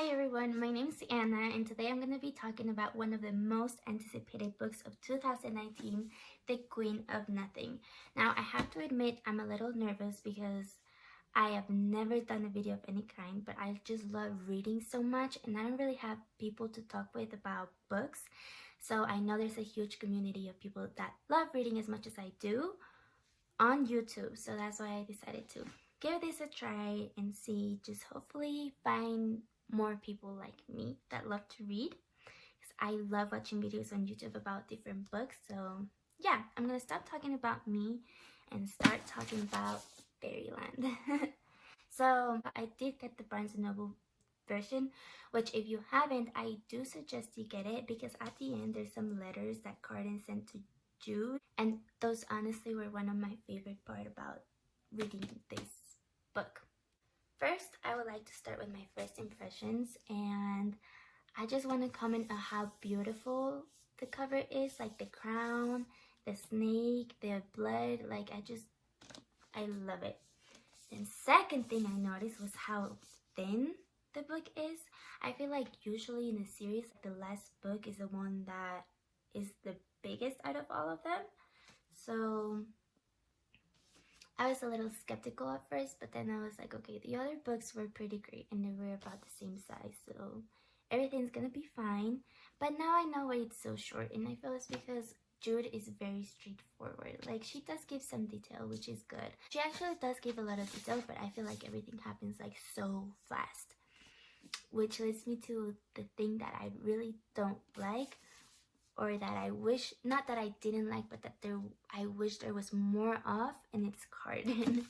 Hi everyone, my name is Anna and today I'm going to be talking about one of the most anticipated books of 2019, The Queen of Nothing. Now I have to admit I'm a little nervous because I have never done a video of any kind, but I just love reading so much and I don't really have people to talk with about books. So I know there's a huge community of people that love reading as much as I do on YouTube, so that's why I decided to give this a try and see, just hopefully find more people like me that love to read, because I love watching videos on YouTube about different books. So yeah, I'm gonna stop talking about me and start talking about Fairyland. So I did get the Barnes& & Noble version, which if you haven't, I do suggest you get it, because at the end there's some letters that Cardan sent to Jude, and those honestly were one of my favorite part about reading this book. First, I would like to start with my first impressions, and I just want to comment on how beautiful the cover is, like the crown, the snake, the blood, like I love it. And second thing I noticed was how thin the book is. I feel like usually in a series, the last book is the one that is the biggest out of all of them. So I was a little skeptical at first, but then I was like, okay, the other books were pretty great and they were about the same size, so everything's gonna be fine. But now I know why it's so short, and I feel it's because Jude is very straightforward. Like, she does give some detail, which is good. She actually does give a lot of detail, but I feel like everything happens like so fast, which leads me to the thing that I really don't like, or that I wish, not that I didn't like, but that I wish there was more of, and it's Cardan.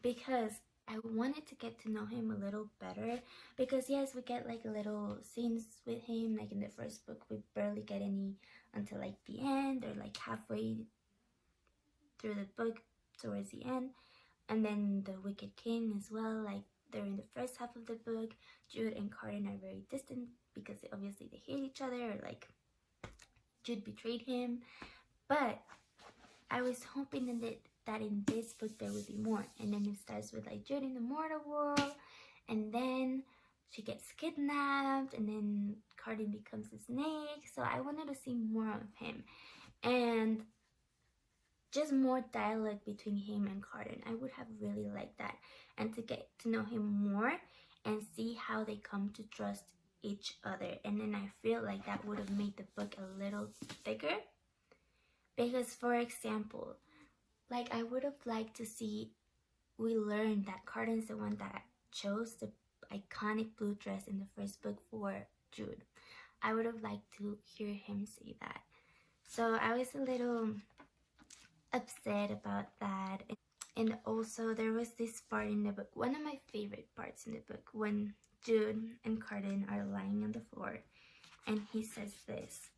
Because I wanted to get to know him a little better, because yes, we get like little scenes with him, like in the first book we barely get any until like the end, or like halfway through the book towards the end. And then the Wicked King as well, like they're in the first half of the book. Jude and Cardan are very distant because obviously they hate each other, or like Jude betrayed him. But I was hoping that in this book there would be more. And then it starts with like Jude in the mortal world, and then she gets kidnapped, and then Cardan becomes a snake. So I wanted to see more of him, and just more dialogue between him and Cardan. I would have really liked that, and to get to know him more and see how they come to trust each other. And then I feel like that would have made the book a little thicker, because for example, like I would have liked to see, we learned that Cardan's the one that chose the iconic blue dress in the first book for Jude. I would have liked to hear him say that. So I was a little upset about that. And also there was this part in the book, one of my favorite parts in the book, when Jude and Cardan are lying on the floor and he says this: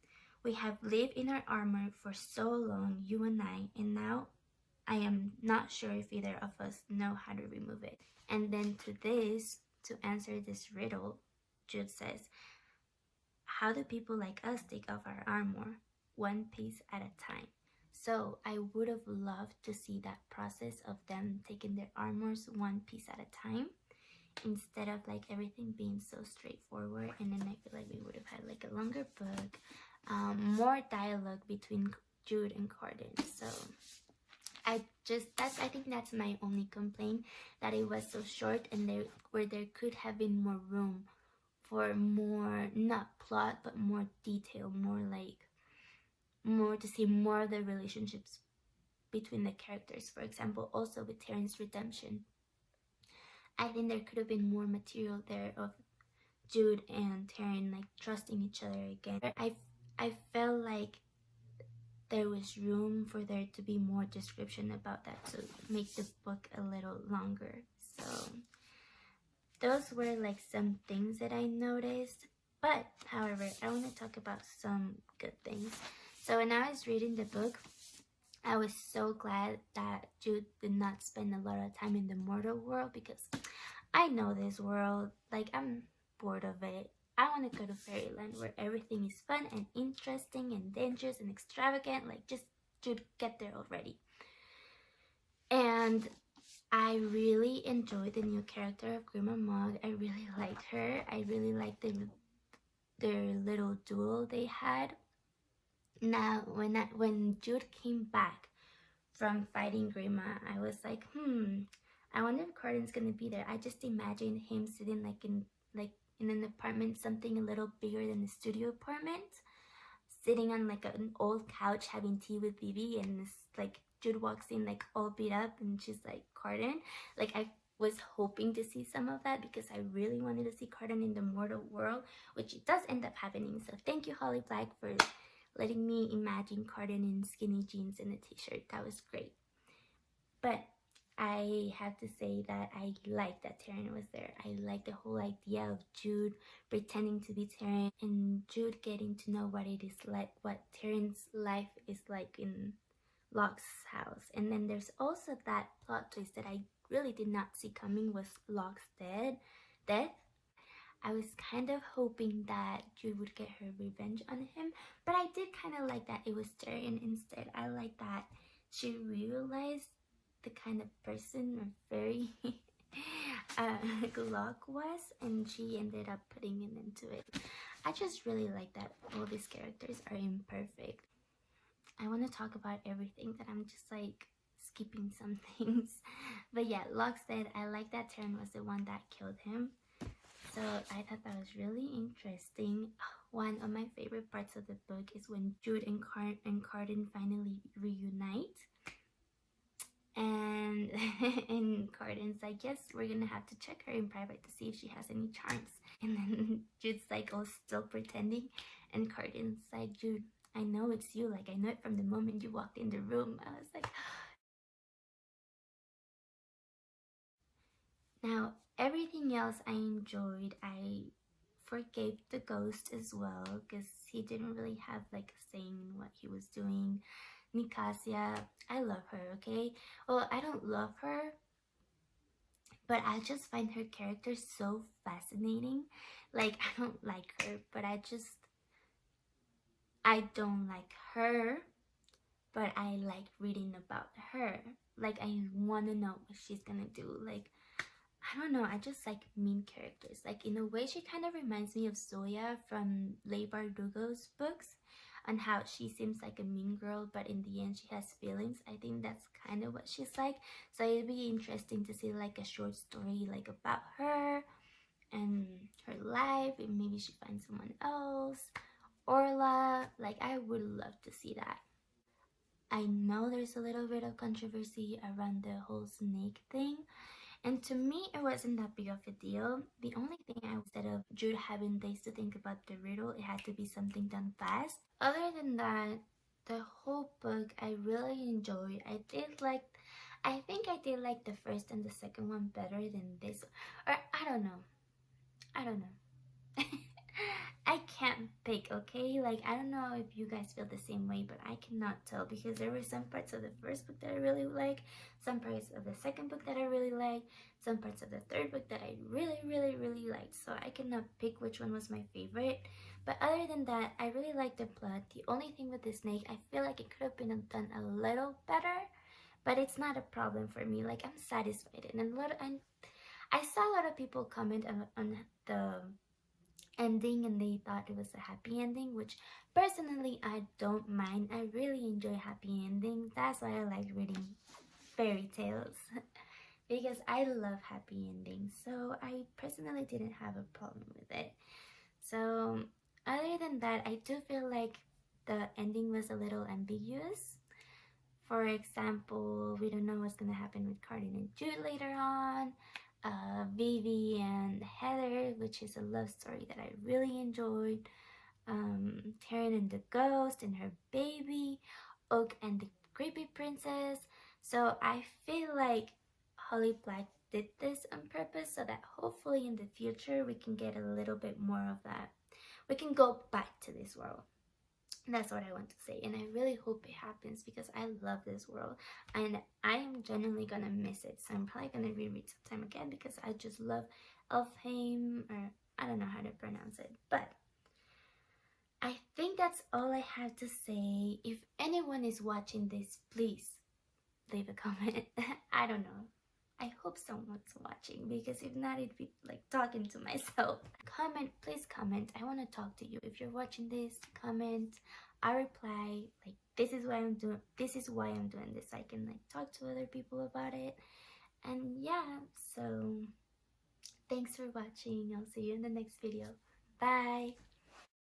"We have lived in our armor for so long, you and I, and now I am not sure if either of us know how to remove it." And then to answer this riddle, Jude says, "How do people like us take off our armor? One piece at a time." So I would have loved to see that process of them taking their armors one piece at a time, instead of like everything being so straightforward. And then I feel like we would have had like a longer book, more dialogue between Jude and Cardan. So I think that's my only complaint, that it was so short, and there could have been more room for more, not plot, but more detail, more to see more of the relationships between the characters. For example, also with Terrence's redemption, I think there could have been more material there of Jude and Terrence like trusting each other again. I felt like there was room for there to be more description about that to make the book a little longer. So those were like some things that I noticed. But however, I want to talk about some good things. So when I was reading the book, I was so glad that Jude did not spend a lot of time in the mortal world, because I know this world, like I'm bored of it. I want to go to Fairyland where everything is fun and interesting and dangerous and extravagant. Like, just Jude, get there already. And I really enjoyed the new character of Grima Mog. I really liked her. I really liked their little duel they had. Now, when Jude came back from fighting Grima, I was like, I wonder if Cardin's gonna be there. I just imagined him sitting like in an apartment, something a little bigger than a studio apartment, sitting on like an old couch having tea with Vivi, and this like Jude walks in like all beat up, and she's like, Cardin. Like I was hoping to see some of that because I really wanted to see Cardin in the mortal world, which it does end up happening. So thank you, Holly Black, for letting me imagine Cardin in skinny jeans and a t-shirt. That was great. But I have to say that I like that Tyrion was there. I like the whole idea of Jude pretending to be Tyrion and Jude getting to know what it is like, what Tyrion's life is like in Locke's house. And then there's also that plot twist that I really did not see coming, was Locke's death. I was kind of hoping that Jude would get her revenge on him, but I did kind of like that it was Tyrion instead. I like that she realized the kind of person or fairy Locke was, and she ended up putting an end to it. I just really like that all these characters are imperfect. I want to talk about everything, that I'm just like skipping some things. But yeah, Locke said I like that Tyrion was the one that killed him. So I thought that was really interesting. One of my favorite parts of the book is when Jude and Cardin finally reunite. And and Cardin's like, yes, we're gonna have to check her in private to see if she has any charms. And then Jude's like, oh, still pretending. And Cardin's like, Jude, I know it's you. Like, I know it from the moment you walked in the room. I was like, now, everything else I enjoyed. I forgave the ghost as well because he didn't really have like a saying in what he was doing. Nicasia, I love her, okay? Well, I don't love her, but I just find her character so fascinating. Like, I don't like her, but I don't like her, but I like reading about her. Like, I want to know what she's gonna do. Like, I don't know, I just like mean characters. Like, in a way, she kind of reminds me of Zoya from Leigh Bardugo's books, on how she seems like a mean girl, but in the end she has feelings. I think that's kind of what she's like. So it'd be interesting to see like a short story like about her and her life, and maybe she finds someone else. Orla, like I would love to see that. I know there's a little bit of controversy around the whole snake thing, and to me, it wasn't that big of a deal. The only thing I was, instead of Jude having days to think about the riddle, it had to be something done fast. Other than that, the whole book I really enjoyed. I think I did like the first and the second one better than this. Or I don't know. I don't know. I can't pick, okay? Like, I don't know if you guys feel the same way, but I cannot tell because there were some parts of the first book that I really like, some parts of the second book that I really like, some parts of the third book that I really, really, really liked. So I cannot pick which one was my favorite. But other than that, I really liked the plot. The only thing with the snake, I feel like it could have been done a little better, but it's not a problem for me. Like, I'm satisfied. And I saw a lot of people comment on the ending, and they thought it was a happy ending, which personally I don't mind. I really enjoy happy endings. That's why I like reading fairy tales because I love happy endings. So I personally didn't have a problem with it. So other than that, I do feel like the ending was a little ambiguous. For example, we don't know what's gonna happen with Cardin and Jude later on. Vivi and Heather, which is a love story that I really enjoyed. Taryn and the ghost and her baby. Oak and the creepy princess. So I feel like Holly Black did this on purpose so that hopefully in the future we can get a little bit more of that. We can go back to this world. That's what I want to say, and I really hope it happens because I love this world and I am genuinely gonna miss it. So I'm probably gonna reread sometime again because I just love Elfheim, or I don't know how to pronounce it. But I think that's all I have to say. If anyone is watching this, please leave a comment. I don't know. I hope someone's watching, because if not, it'd be like talking to myself. Comment, please comment. I want to talk to you. If you're watching this, comment. I reply. Like, this is why I'm doing. This is why I'm doing this. I can like talk to other people about it. And yeah, so thanks for watching. I'll see you in the next video. Bye.